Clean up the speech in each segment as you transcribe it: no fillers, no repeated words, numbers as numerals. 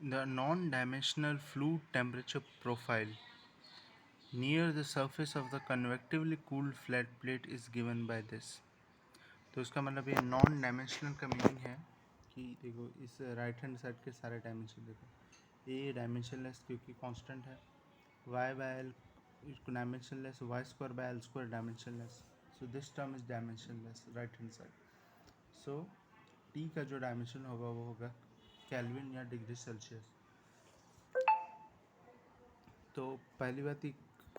The non-dimensional fluid temperature profile near the surface of the convectively cooled flat plate is given by this. तो इसका मतलब ये non dimensional का meaning है कि देखो इस राइट हैंड साइड के सारे डायमेंशन देखो, ये डायमेंशनलेस क्योंकि कांस्टेंट है, y by L dimensionless, Y square by L square dimensionless, so this term is dimensionless right hand side. So T का जो डायमेंशन होगा वो होगा केल्विन या डिग्री सेल्सियस. तो पहली बात ही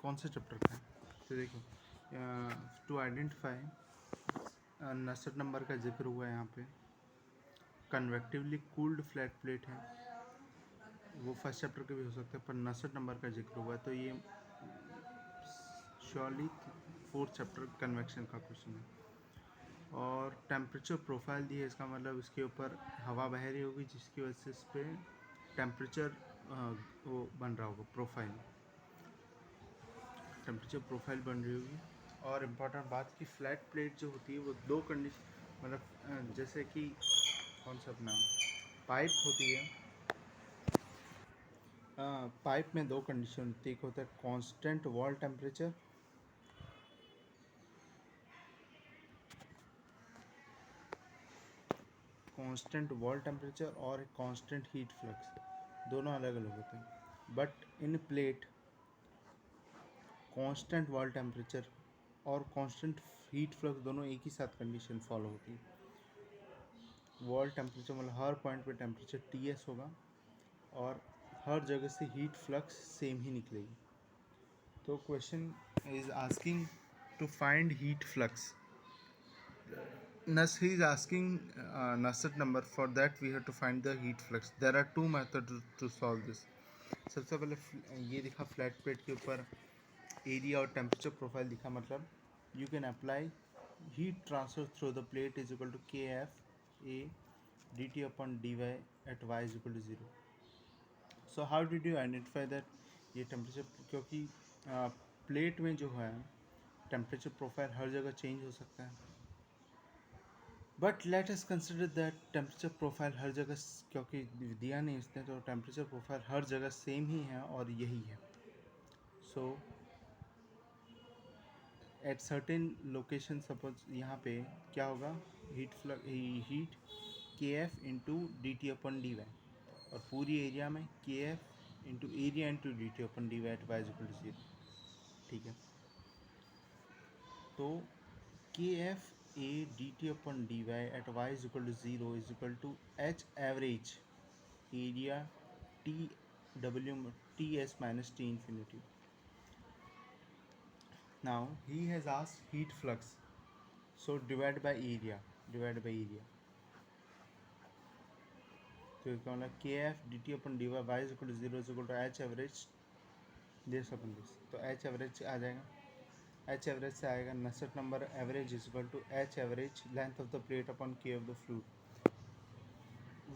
कौन से चैप्टर का है, तो देखो टू आइडेंटिफाई नसट नंबर का जिक्र हुआ है यहाँ पे. कन्वेक्टिवली कूल्ड फ्लैट प्लेट है, वो फर्स्ट चैप्टर के भी हो सकते हैं, पर नसट नंबर का जिक्र हुआ है तो ये श्योरली फोर्थ चैप्टर कन्वेक्शन का क्वेश्चन है. और टेम्परेचर प्रोफाइल दी है, इसका मतलब इसके ऊपर हवा बह रही होगी जिसकी वजह से इस पर टेम्परेचर वो बन रहा होगा, प्रोफाइल टेम्परेचर प्रोफाइल बन रही होगी. और इम्पॉर्टेंट बात कि फ्लैट प्लेट जो होती है वो दो कंडीशन, मतलब जैसे कि कौन सा अपना पाइप होती है, पाइप में दो कंडीशन होती है, एक होता है constant wall temperature, constant wall temperature और कांस्टेंट हीट फ्लक्स, दोनों अलग अलग होते हैं. But in plate constant wall temperature और कांस्टेंट हीट फ्लक्स दोनों एक ही साथ कंडीशन फॉलो होती है. वॉल टेम्परेचर मतलब हर पॉइंट पे टेम्परेचर Ts होगा और हर जगह से हीट फ्लक्स सेम ही निकलेगी. तो question is asking to find heat flux. He is asking Nusselt number. For that we have to find the heat flux. There are two methods to solve this. सबसे पहले ये दिखा flat plate के ऊपर area और temperature profile दिखा, मतलब you can apply heat transfer through the plate is equal to K F A D T upon D Y at Y is equal to zero. So how did you identify that ये temperature, क्योंकि plate में जो है temperature profile हर जगह change हो सकता है. But let us consider that temperature profile हर जगह, क्योंकि दिया नहीं इसने, तो टेम्परेचर प्रोफाइल हर जगह सेम ही है और यही है. So at certain location, suppose यहाँ पे क्या होगा, heat K F into D T upon D Y, और पूरी एरिया में K F into area into D T upon D Y at Y is equal to zero. ठीक है, तो K F A D T upon D Y at Y is equal to zero is equal to H average area T W T S minus T infinity. Now he has asked heat flux, so divide by area, divide by area. तो इसका मतलब K F D T upon D Y Y is equal to zero is equal to H average this upon this. तो H average आ जाएगा, H average से आएगा Nusselt number average is equal to H average length of the plate upon K of the fluid.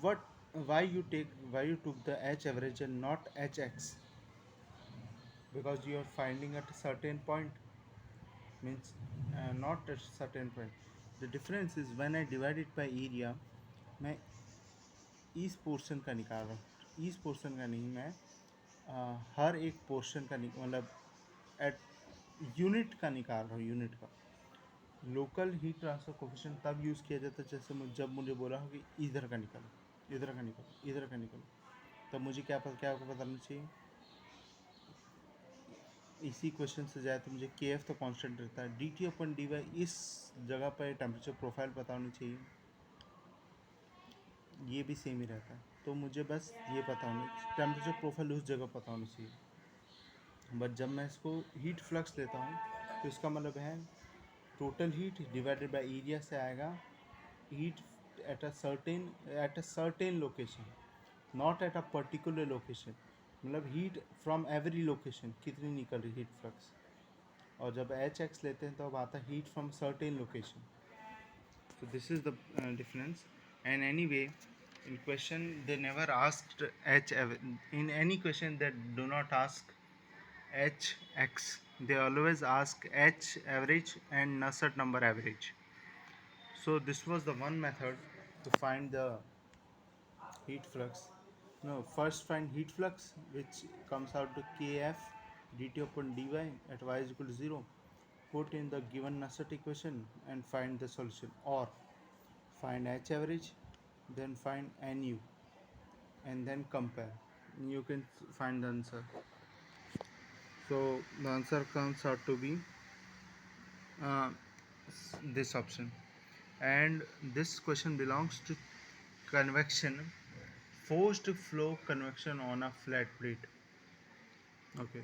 what why you took the h average and not hx, because you are finding at a certain point, means not at a certain point. The difference is when I divide it by area, मैं इस portion का निकाल रहा हूँ, इस portion का नहीं, मैं हर एक पोर्शन का मतलब एट यूनिट का निकाल रहा हूँ, यूनिट का. लोकल हीट ट्रांसफर कोफिशिएंट तब यूज़ किया जाता है जैसे जब मुझे बोला हो कि इधर का निकालो, इधर का निकालो, इधर का निकालो, तब मुझे क्या बताना चाहिए, इसी क्वेश्चन से जाए तो मुझे के एफ तो कांस्टेंट रहता है, D T upon D Y इस जगह पर टेम्परेचर प्रोफाइल पता होनी चाहिए, ये भी सेम ही रहता है. तो मुझे बस ये पता होना, टेम्परेचर प्रोफाइल उस जगह पता होनी चाहिए. बट जब मैं इसको हीट फ्लक्स लेता हूँ तो इसका मतलब है total heat divided by area से आएगा heat at a certain location, not at a particular location. मतलब हीट फ्रॉम एवरी लोकेशन कितनी निकल रही हीट फ्लक्स. और जब एच एक्स लेते हैं तो अब आता है heat from certain location. So this is the difference. And anyway, in question they never asked in any question that do not ask hx, they always ask h average and Nusselt number average. So this was the one method to find the heat flux. No, first find heat flux, which comes out to kf dt upon dy at y is equal to 0. Put in the given Nusselt equation and find the solution, or find h average, then find nu, and then compare. You can find the answer. So the answer comes out to be uh, this option. And this question belongs to convection, forced flow convection on a flat plate. Okay.